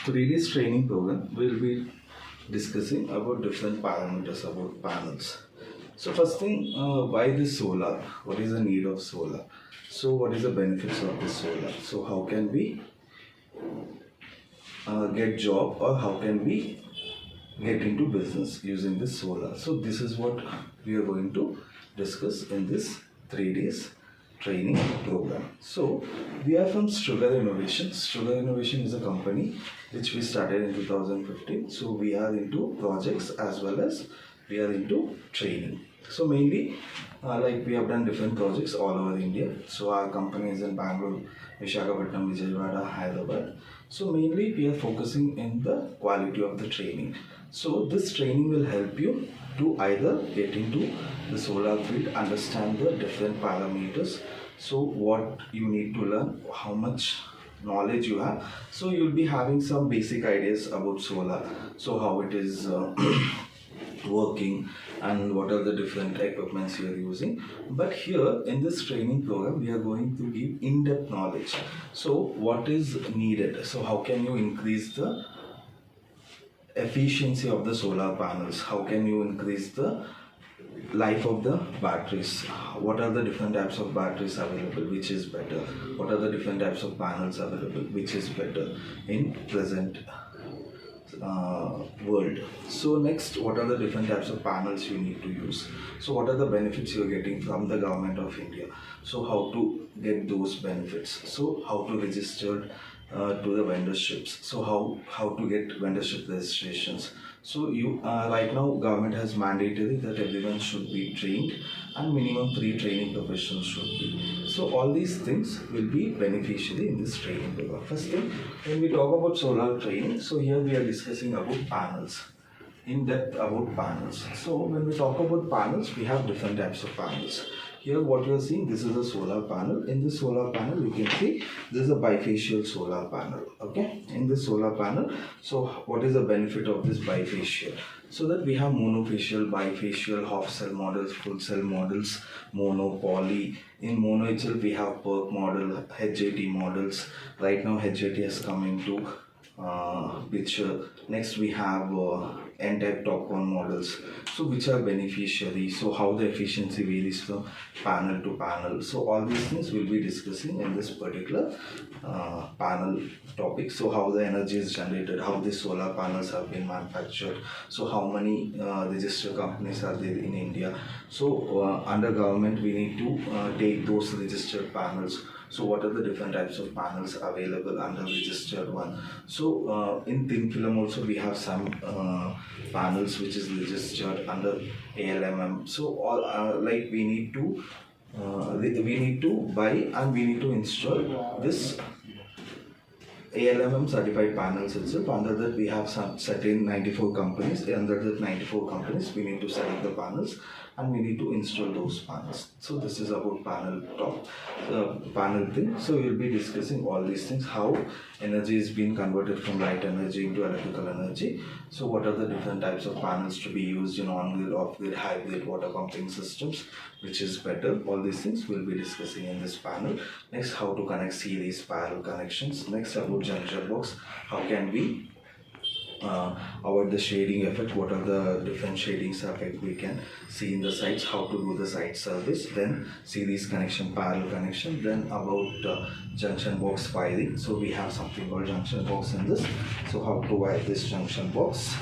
3 days training program, we'll be discussing about different parameters about panels. So first thing, why this solar? What is the need of solar? So what is the benefits of this solar? So how can we get job, or how can we get into business using this solar? So this is what we are going to discuss in this 3 days training program. So we are from Struger Innovations. Struger Innovation is a company which we started in 2015. So we are into projects as well as we are into training. So mainly like we have done different projects all over India. So our company is in Bangalore, Visakhapatnam, Vijayawada, Hyderabad. So mainly we are focusing in the quality of the training. So this training will help you to either get into the solar field, understand the different parameters. So what you need to learn, how much knowledge you have. So you'll be having some basic ideas about solar. So how it is working and what are the different equipments you are using. But here in this training program we are going to give in-depth knowledge. So what is needed, so how can you increase the efficiency of the solar panels, how can you increase the life of the batteries, what are the different types of batteries available, which is better, what are the different types of panels available, which is better in present world. So next, what are the different types of panels you need to use, so what are the benefits you are getting from the government of India, so how to get those benefits, so how to register to the vendorships, so how to get vendorship registrations. So you right now government has mandated that everyone should be trained and minimum 3 training professionals should be. So all these things will be beneficiary in this training program. First thing, when we talk about solar training, so here we are discussing about panels, in depth about panels. So when we talk about panels, we have different types of panels. Here what you are seeing, this is a solar panel. In this solar panel you can see this is a bifacial solar panel. Okay, in this solar panel, so what is the benefit of this bifacial? So that we have monofacial, bifacial, half cell models, full cell models, mono, poly. In mono itself we have PERC model, HAT models. Right now HAT has come into picture. Next we have N-type top one models, so which are beneficiary, so how the efficiency varies from panel to panel. So all these things we'll be discussing in this particular panel topic. So how the energy is generated, how the solar panels have been manufactured, so how many registered companies are there in India. So under government we need to take those registered panels. So what are the different types of panels available under registered one. So in thin film also we have some panels which is registered under ALMM. So all like we need to buy and we need to install this ALMM certified panels itself. Under that we have some certain 94 companies. Under that 94 companies we need to select the panels and we need to install those panels. So this is about panel thing. So we'll be discussing all these things, how energy is being converted from light energy into electrical energy. So what are the different types of panels to be used in on-grid, off-grid, hybrid, water pumping systems, which is better. All these things we'll be discussing in this panel. Next, how to connect series parallel connections. Next, about junction box, how can we avoid the shading effect, what are the different shadings effect we can see in the sites, how to do the site service, then series connection, parallel connection, then about junction box wiring. So we have something called junction box in this, so how to wire this junction box.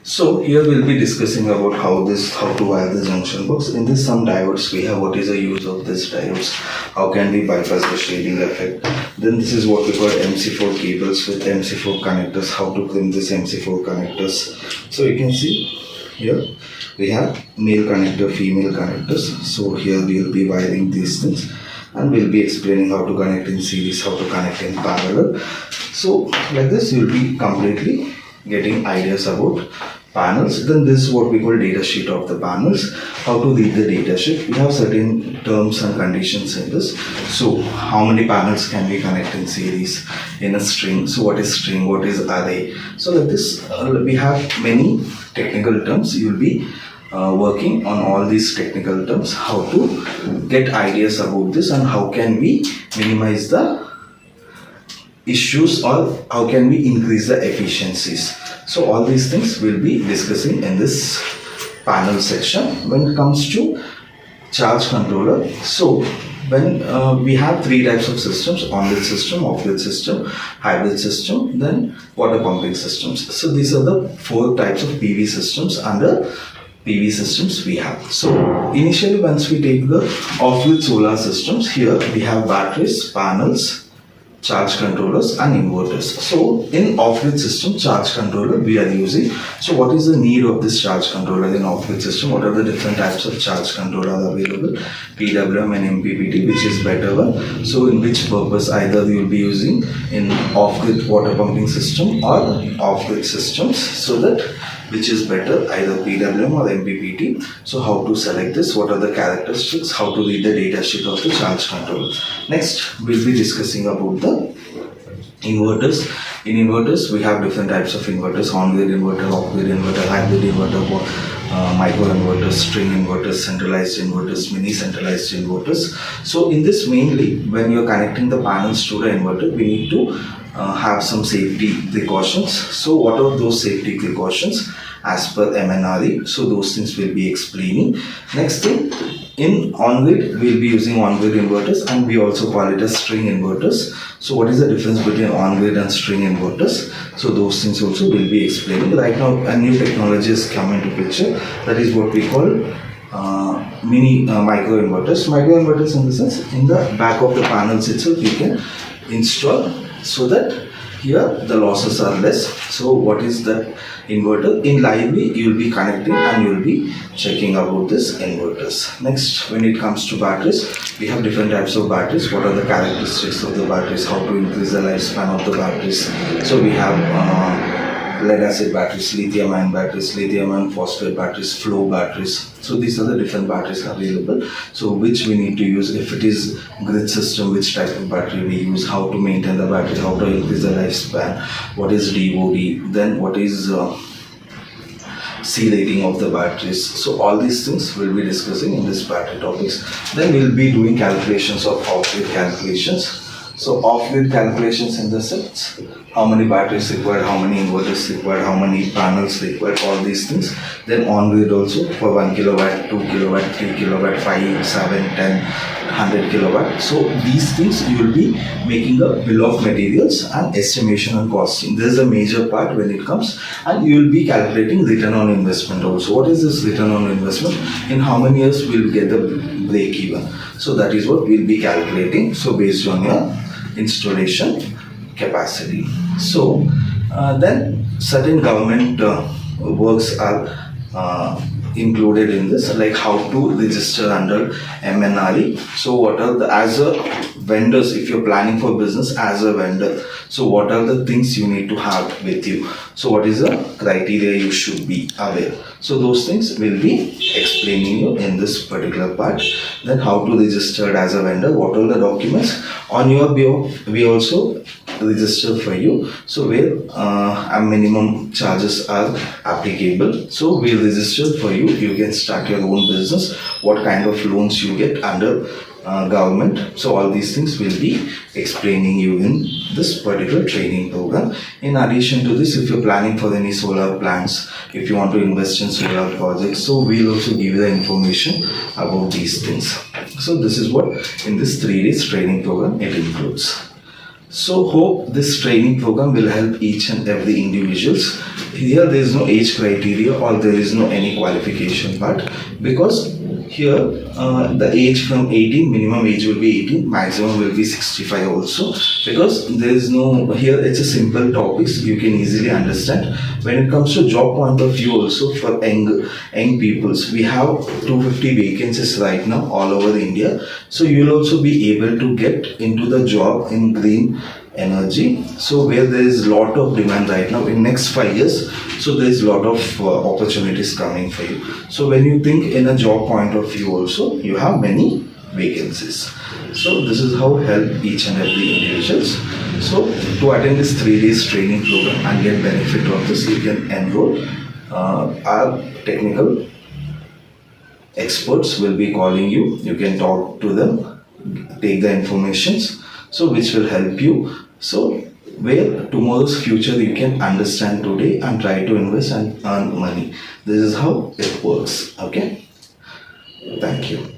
So here we'll be discussing about how to wire the junction box. In this some diodes we have, what is the use of this diodes, how can we bypass the shading effect. Then this is what we call MC4 cables with MC4 connectors, how to crimp this MC4 connectors. So you can see here we have male connector, female connectors. So here we will be wiring these things and we'll be explaining how to connect in series, how to connect in parallel. So like this you'll be completely getting ideas about panels. Then this is what we call data sheet of the panels, how to read the data sheet. We have certain terms and conditions in this. So how many panels can we connect in series in a string, so what is string, what is array. So like this we have many technical terms. You will be working on all these technical terms, how to get ideas about this and how can we minimize the issues or how can we increase the efficiencies. So all these things we'll be discussing in this panel section. When it comes to charge controller, so when we have three types of systems: on-grid system, off-grid system, hybrid system, then water pumping systems. So these are the four types of PV systems under PV systems we have. So initially, once we take the off-grid solar systems, here we have batteries, panels, charge controllers and inverters. So in off-grid system charge controller we are using. So what is the need of this charge controller in off-grid system? What are the different types of charge controllers available? PWM and MPPT, which is better one. So in which purpose either you will be using in off-grid water pumping system or off-grid systems, so that which is better, either PWM or MPPT. So how to select this, what are the characteristics, how to read the data sheet of the charge controller. Next we'll be discussing about the inverters. In inverters we have different types of inverters: on-grid inverter, off-grid inverter, hybrid inverter, micro inverters, string inverters, centralized inverters, mini centralized inverters. So in this, mainly when you're connecting the panels to the inverter, we need to have some safety precautions. So what are those safety precautions as per MNRE? So those things we'll be explaining. Next thing, in on-grid we'll be using on-grid inverters, and we also call it as string inverters. So what is the difference between on-grid and string inverters? So those things also we'll be explaining. Right now a new technology has come into picture, that is what we call micro inverters. Micro inverters, in the sense, in the back of the panels itself you can install, so that here the losses are less. So what is that inverter? In lively you will be connecting and you will be checking about this inverters. Next, when it comes to batteries, we have different types of batteries. What are the characteristics of the batteries, how to increase the lifespan of the batteries? So we have lead acid batteries, lithium ion batteries, lithium ion phosphate batteries, flow batteries. So these are the different batteries available. So which we need to use, if it is grid system, which type of battery we use, how to maintain the battery, how to increase the lifespan, what is DOD, then what is C rating of the batteries. So all these things we'll be discussing in this battery topics. Then we'll be doing calculations of off-grid calculations. So off-grid calculations, in the sense, how many batteries required, how many inverters required, how many panels required, all these things. Then on-grid also for 1 kilowatt, 2 kilowatt, 3 kilowatt, 5, 7, 10, 100 kilowatt. So these things you will be making a bill of materials and estimation and costing. This is a major part when it comes, and you will be calculating return on investment also. What is this return on investment? In how many years we'll get the break even? So that is what we'll be calculating. So based on your installation capacity. So then certain government works are included in this, like how to register under MNRE. So what are the, as a vendors, if you're planning for business as a vendor, so what are the things you need to have with you? So what is the criteria you should be aware? So those things will be explaining you in this particular part. Then how to register as a vendor, what are the documents on your behalf, we also register for you. So where a minimum charges are applicable, so we'll register for you. You can start your own business, what kind of loans you get under government. So all these things will be explaining you in this particular training program. In addition to this, if you're planning for any solar plants, if you want to invest in solar projects, so we'll also give you the information about these things. So this is what in this 3 days training program it includes. So hope this training program will help each and every individuals. Here there is no age criteria or there is no any qualification part, because here the age from 18, minimum age will be 18, maximum will be 65 also, because there is no, here it's a simple topics you can easily understand. When it comes to job point of view also, for young peoples, we have 250 vacancies right now all over India. So you will also be able to get into the job in green energy, so where there is lot of demand right now in next 5 years. So there is lot of opportunities coming for you. So when you think in a job point of view also, you have many vacancies. So this is how help each and every individuals. So to attend this 3 days training program and get benefit of this, you can enroll. Our technical experts will be calling you. You can talk to them, take the informations, so which will help you. So where tomorrow's future you can understand today and try to invest and earn money. This is how it works. Okay, thank you.